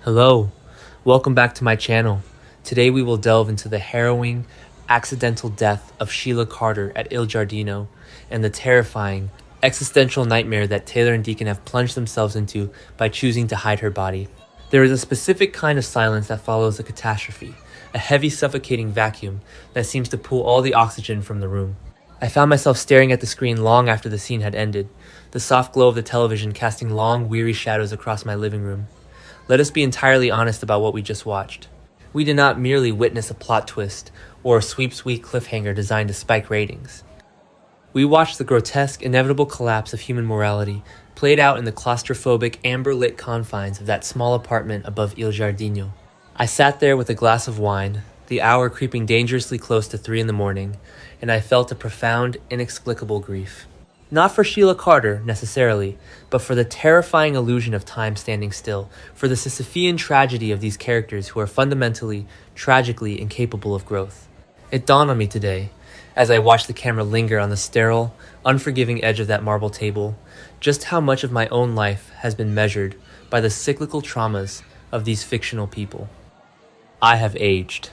Hello, welcome back to my channel. Today we will delve into the harrowing, accidental death of Sheila Carter at Il Giardino and the terrifying, existential nightmare that Taylor and Deacon have plunged themselves into by choosing to hide her body. There is a specific kind of silence that follows a catastrophe, a heavy suffocating vacuum that seems to pull all the oxygen from the room. I found myself staring at the screen long after the scene had ended, the soft glow of the television casting long, weary shadows across my living room. Let us be entirely honest about what we just watched. We did not merely witness a plot twist or a sweep-sweet cliffhanger designed to spike ratings. We watched the grotesque, inevitable collapse of human morality played out in the claustrophobic, amber-lit confines of that small apartment above Il Giardino. I sat there with a glass of wine, the hour creeping dangerously close to 3 in the morning, and I felt a profound, inexplicable grief. Not for Sheila Carter, necessarily, but for the terrifying illusion of time standing still, for the Sisyphean tragedy of these characters who are fundamentally, tragically incapable of growth. It dawned on me today, as I watched the camera linger on the sterile, unforgiving edge of that marble table, just how much of my own life has been measured by the cyclical traumas of these fictional people. I have aged.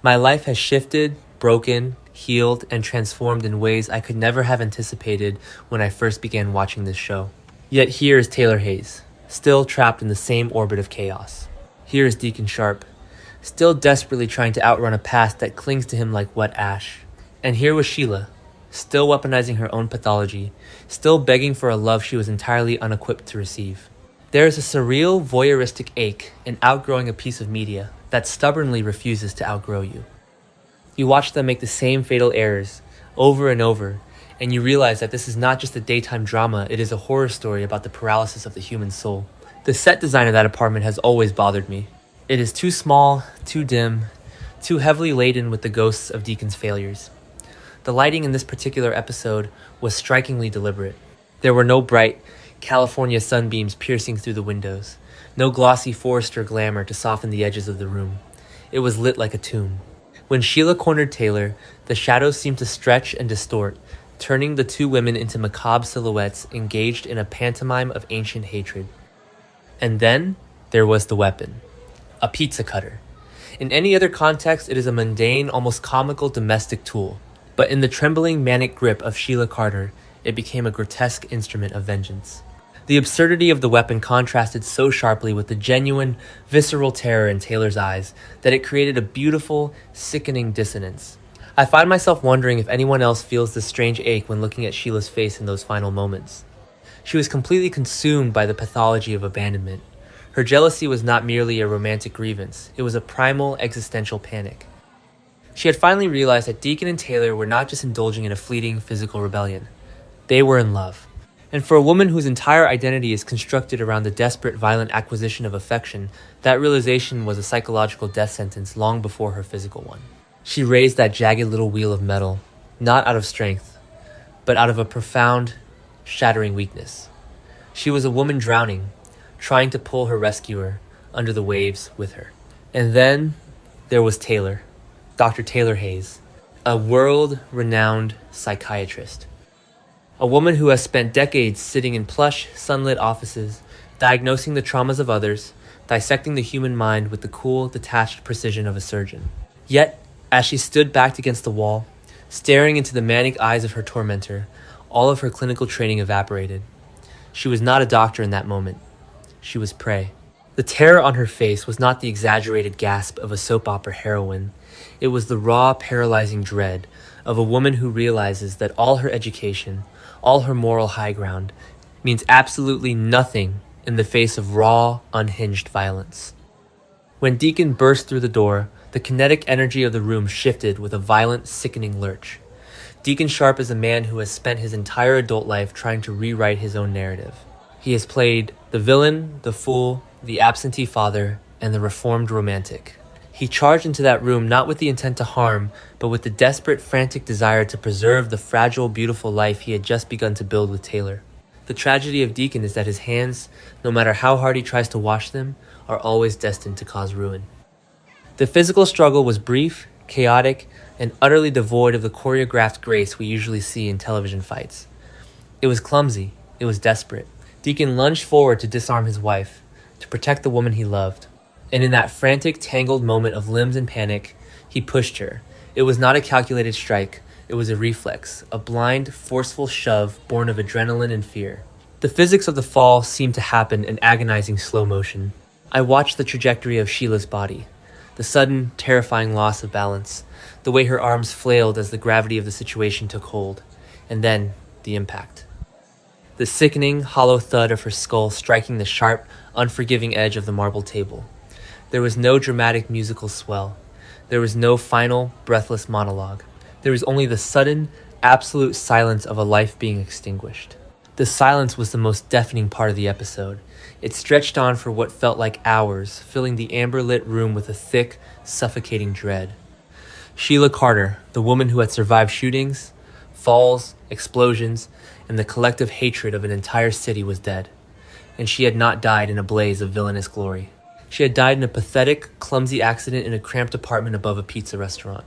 My life has shifted, broken, healed, and transformed in ways I could never have anticipated when I first began watching this show. Yet here is Taylor Hayes, still trapped in the same orbit of chaos. Here is Deacon Sharp, still desperately trying to outrun a past that clings to him like wet ash. And here was Sheila, still weaponizing her own pathology, still begging for a love she was entirely unequipped to receive. There is a surreal, voyeuristic ache in outgrowing a piece of media that stubbornly refuses to outgrow you. You watch them make the same fatal errors over and over, and you realize that this is not just a daytime drama, it is a horror story about the paralysis of the human soul. The set design of that apartment has always bothered me. It is too small, too dim, too heavily laden with the ghosts of Deacon's failures. The lighting in this particular episode was strikingly deliberate. There were no bright California sunbeams piercing through the windows, no glossy Forrester glamour to soften the edges of the room. It was lit like a tomb. When Sheila cornered Taylor, the shadows seemed to stretch and distort, turning the two women into macabre silhouettes engaged in a pantomime of ancient hatred. And then there was the weapon, a pizza cutter. In any other context, it is a mundane, almost comical domestic tool. But in the trembling, manic grip of Sheila Carter, it became a grotesque instrument of vengeance. The absurdity of the weapon contrasted so sharply with the genuine, visceral terror in Taylor's eyes that it created a beautiful, sickening dissonance. I find myself wondering if anyone else feels this strange ache when looking at Sheila's face in those final moments. She was completely consumed by the pathology of abandonment. Her jealousy was not merely a romantic grievance, it was a primal, existential panic. She had finally realized that Deacon and Taylor were not just indulging in a fleeting physical rebellion. They were in love. And for a woman whose entire identity is constructed around the desperate, violent acquisition of affection, that realization was a psychological death sentence long before her physical one. She raised that jagged little wheel of metal, not out of strength, but out of a profound, shattering weakness. She was a woman drowning, trying to pull her rescuer under the waves with her. And then there was Taylor, Dr. Taylor Hayes, a world-renowned psychiatrist. A woman who has spent decades sitting in plush, sunlit offices, diagnosing the traumas of others, dissecting the human mind with the cool, detached precision of a surgeon. Yet, as she stood backed against the wall, staring into the manic eyes of her tormentor, all of her clinical training evaporated. She was not a doctor in that moment. She was prey. The terror on her face was not the exaggerated gasp of a soap opera heroine. It was the raw, paralyzing dread of a woman who realizes that all her education, all her moral high ground, means absolutely nothing in the face of raw, unhinged violence. When Deacon burst through the door, the kinetic energy of the room shifted with a violent, sickening lurch. Deacon Sharp is a man who has spent his entire adult life trying to rewrite his own narrative. He has played the villain, the fool, the absentee father, and the reformed romantic. He charged into that room not with the intent to harm, but with the desperate, frantic desire to preserve the fragile, beautiful life he had just begun to build with Taylor. The tragedy of Deacon is that his hands, no matter how hard he tries to wash them, are always destined to cause ruin. The physical struggle was brief, chaotic, and utterly devoid of the choreographed grace we usually see in television fights. It was clumsy. It was desperate. Deacon lunged forward to disarm his wife, to protect the woman he loved. And in that frantic, tangled moment of limbs and panic, he pushed her. It was not a calculated strike. It was a reflex, a blind, forceful shove born of adrenaline and fear. The physics of the fall seemed to happen in agonizing slow motion. I watched the trajectory of Sheila's body, the sudden, terrifying loss of balance, the way her arms flailed as the gravity of the situation took hold, and then the impact. The sickening, hollow thud of her skull striking the sharp, unforgiving edge of the marble table. There was no dramatic musical swell. There was no final, breathless monologue. There was only the sudden, absolute silence of a life being extinguished. The silence was the most deafening part of the episode. It stretched on for what felt like hours, filling the amber-lit room with a thick, suffocating dread. Sheila Carter, the woman who had survived shootings, falls, explosions, and the collective hatred of an entire city, was dead. And she had not died in a blaze of villainous glory. She had died in a pathetic, clumsy accident in a cramped apartment above a pizza restaurant.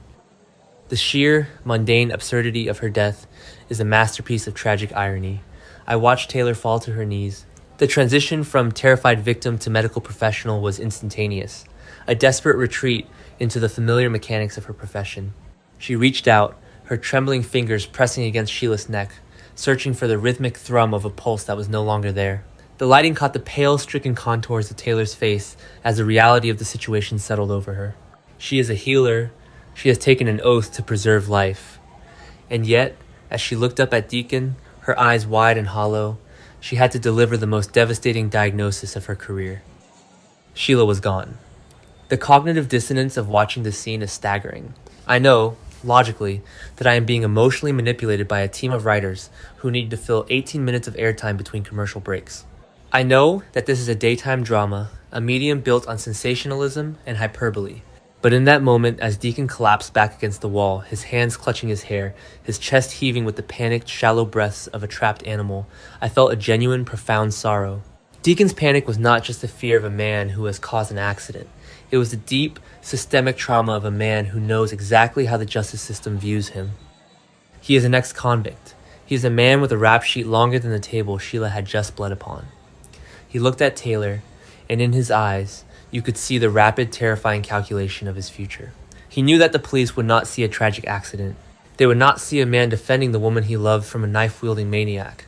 The sheer, mundane absurdity of her death is a masterpiece of tragic irony. I watched Taylor fall to her knees. The transition from terrified victim to medical professional was instantaneous, a desperate retreat into the familiar mechanics of her profession. She reached out, her trembling fingers pressing against Sheila's neck, searching for the rhythmic thrum of a pulse that was no longer there. The lighting caught the pale, stricken contours of Taylor's face as the reality of the situation settled over her. She is a healer. She has taken an oath to preserve life. And yet, as she looked up at Deacon, her eyes wide and hollow, she had to deliver the most devastating diagnosis of her career. Sheila was gone. The cognitive dissonance of watching this scene is staggering. I know, logically, that I am being emotionally manipulated by a team of writers who need to fill 18 minutes of airtime between commercial breaks. I know that this is a daytime drama, a medium built on sensationalism and hyperbole. But in that moment, as Deacon collapsed back against the wall, his hands clutching his hair, his chest heaving with the panicked, shallow breaths of a trapped animal, I felt a genuine, profound sorrow. Deacon's panic was not just the fear of a man who has caused an accident. It was the deep, systemic trauma of a man who knows exactly how the justice system views him. He is an ex-convict. He is a man with a rap sheet longer than the table Sheila had just bled upon. He looked at Taylor, and in his eyes, you could see the rapid, terrifying calculation of his future. He knew that the police would not see a tragic accident. They would not see a man defending the woman he loved from a knife-wielding maniac.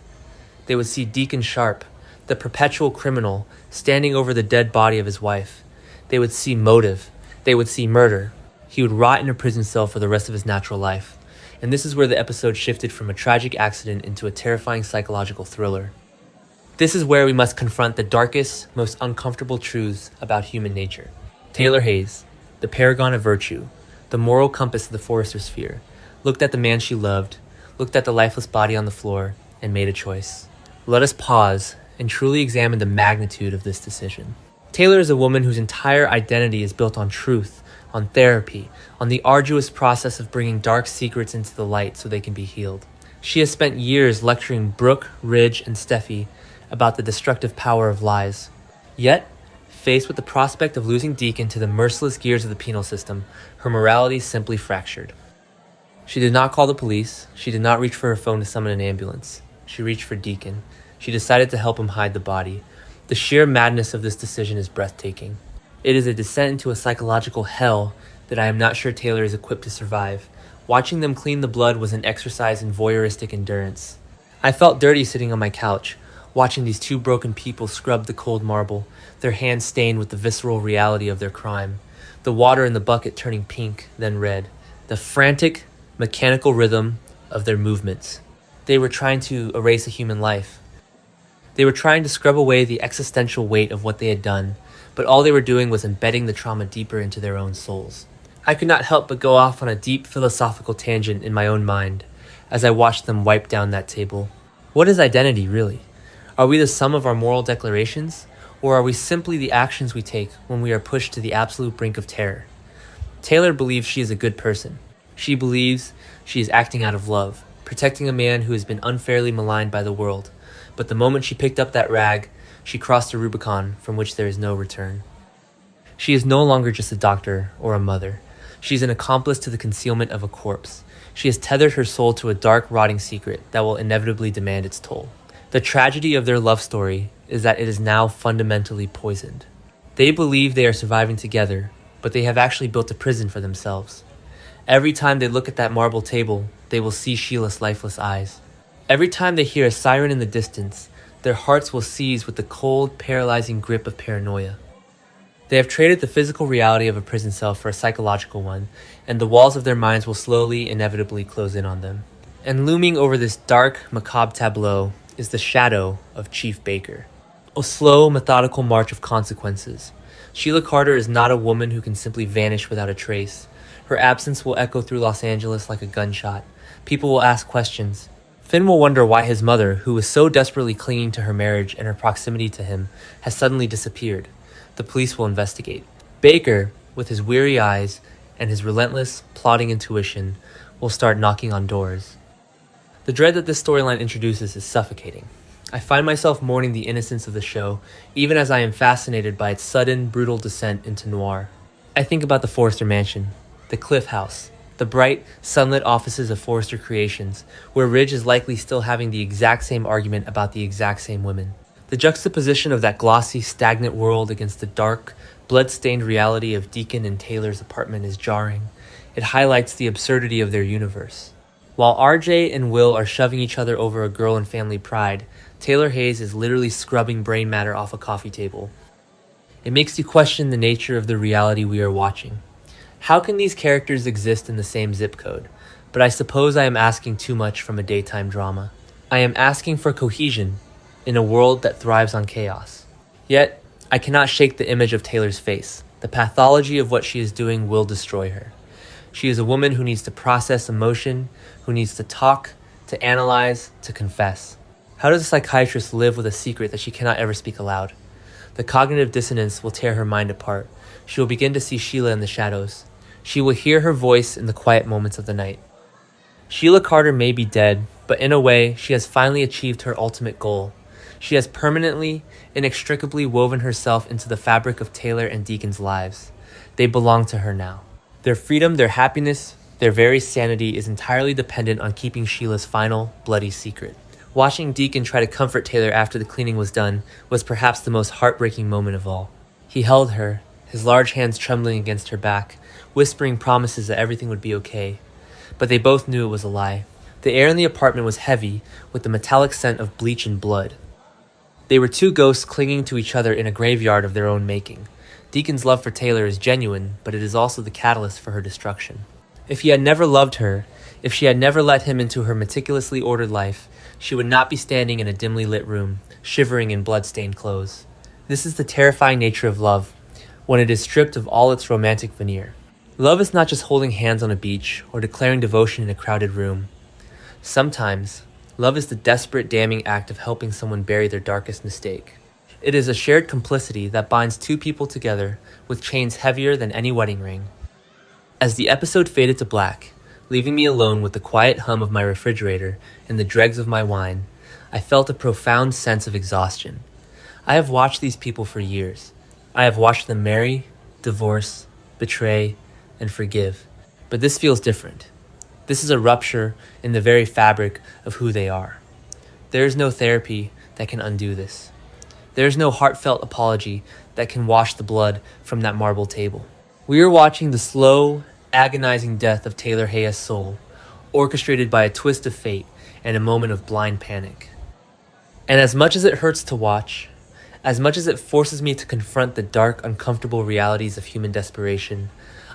They would see Deacon Sharp, the perpetual criminal, standing over the dead body of his wife. They would see motive. They would see murder. He would rot in a prison cell for the rest of his natural life. And this is where the episode shifted from a tragic accident into a terrifying psychological thriller. This is where we must confront the darkest, most uncomfortable truths about human nature. Taylor Hayes, the paragon of virtue, the moral compass of the Forrester sphere, looked at the man she loved, looked at the lifeless body on the floor, and made a choice. Let us pause and truly examine the magnitude of this decision. Taylor is a woman whose entire identity is built on truth, on therapy, on the arduous process of bringing dark secrets into the light so they can be healed. She has spent years lecturing Brooke, Ridge, and Steffi about the destructive power of lies. Yet, faced with the prospect of losing Deacon to the merciless gears of the penal system, her morality simply fractured. She did not call the police. She did not reach for her phone to summon an ambulance. She reached for Deacon. She decided to help him hide the body. The sheer madness of this decision is breathtaking. It is a descent into a psychological hell that I am not sure Taylor is equipped to survive. Watching them clean the blood was an exercise in voyeuristic endurance. I felt dirty sitting on my couch, watching these two broken people scrub the cold marble, their hands stained with the visceral reality of their crime, the water in the bucket turning pink, then red, the frantic, mechanical rhythm of their movements. They were trying to erase a human life. They were trying to scrub away the existential weight of what they had done, but all they were doing was embedding the trauma deeper into their own souls. I could not help but go off on a deep philosophical tangent in my own mind as I watched them wipe down that table. What is identity, really? Are we the sum of our moral declarations, or are we simply the actions we take when we are pushed to the absolute brink of terror? Taylor believes she is a good person. She believes she is acting out of love, protecting a man who has been unfairly maligned by the world. But the moment she picked up that rag, she crossed a Rubicon from which there is no return. She is no longer just a doctor or a mother. She is an accomplice to the concealment of a corpse. She has tethered her soul to a dark, rotting secret that will inevitably demand its toll. The tragedy of their love story is that it is now fundamentally poisoned. They believe they are surviving together, but they have actually built a prison for themselves. Every time they look at that marble table, they will see Sheila's lifeless eyes. Every time they hear a siren in the distance, their hearts will seize with the cold, paralyzing grip of paranoia. They have traded the physical reality of a prison cell for a psychological one, and the walls of their minds will slowly, inevitably close in on them. And looming over this dark, macabre tableau is the shadow of Chief Baker. A slow, methodical march of consequences. Sheila Carter is not a woman who can simply vanish without a trace. Her absence will echo through Los Angeles like a gunshot. People will ask questions. Finn will wonder why his mother, who was so desperately clinging to her marriage and her proximity to him, has suddenly disappeared. The police will investigate. Baker, with his weary eyes and his relentless, plotting intuition, will start knocking on doors. The dread that this storyline introduces is suffocating. I find myself mourning the innocence of the show, even as I am fascinated by its sudden, brutal descent into noir. I think about the Forrester Mansion, the Cliff House, the bright, sunlit offices of Forrester Creations, where Ridge is likely still having the exact same argument about the exact same women. The juxtaposition of that glossy, stagnant world against the dark, blood-stained reality of Deacon and Taylor's apartment is jarring. It highlights the absurdity of their universe. While RJ and Will are shoving each other over a girl and family pride, Taylor Hayes is literally scrubbing brain matter off a coffee table. It makes you question the nature of the reality we are watching. How can these characters exist in the same zip code? But I suppose I am asking too much from a daytime drama. I am asking for cohesion in a world that thrives on chaos. Yet, I cannot shake the image of Taylor's face. The pathology of what she is doing will destroy her. She is a woman who needs to process emotion, who needs to talk, to analyze, to confess. How does a psychiatrist live with a secret that she cannot ever speak aloud? The cognitive dissonance will tear her mind apart. She will begin to see Sheila in the shadows. She will hear her voice in the quiet moments of the night. Sheila Carter may be dead, but in a way, she has finally achieved her ultimate goal. She has permanently, inextricably woven herself into the fabric of Taylor and Deacon's lives. They belong to her now. Their freedom, their happiness, their very sanity is entirely dependent on keeping Sheila's final, bloody secret. Watching Deacon try to comfort Taylor after the cleaning was done was perhaps the most heartbreaking moment of all. He held her, his large hands trembling against her back, whispering promises that everything would be okay. But they both knew it was a lie. The air in the apartment was heavy with the metallic scent of bleach and blood. They were two ghosts clinging to each other in a graveyard of their own making. Deacon's love for Taylor is genuine, but it is also the catalyst for her destruction. If he had never loved her, if she had never let him into her meticulously ordered life, she would not be standing in a dimly lit room, shivering in blood-stained clothes. This is the terrifying nature of love, when it is stripped of all its romantic veneer. Love is not just holding hands on a beach or declaring devotion in a crowded room. Sometimes, love is the desperate, damning act of helping someone bury their darkest mistake. It is a shared complicity that binds two people together with chains heavier than any wedding ring. As the episode faded to black, leaving me alone with the quiet hum of my refrigerator and the dregs of my wine, I felt a profound sense of exhaustion. I have watched these people for years. I have watched them marry, divorce, betray, and forgive. But this feels different. This is a rupture in the very fabric of who they are. There is no therapy that can undo this. There is no heartfelt apology that can wash the blood from that marble table. We are watching the slow, agonizing death of Taylor Hayes' soul, orchestrated by a twist of fate and a moment of blind panic. And as much as it hurts to watch, as much as it forces me to confront the dark, uncomfortable realities of human desperation,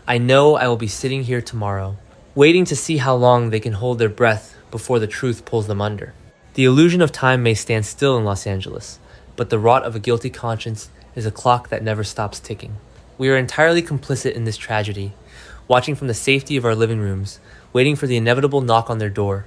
I know I will be sitting here tomorrow, waiting to see how long they can hold their breath before the truth pulls them under. The illusion of time may stand still in Los Angeles, but the rot of a guilty conscience is a clock that never stops ticking. We are entirely complicit in this tragedy, watching from the safety of our living rooms, waiting for the inevitable knock on their door.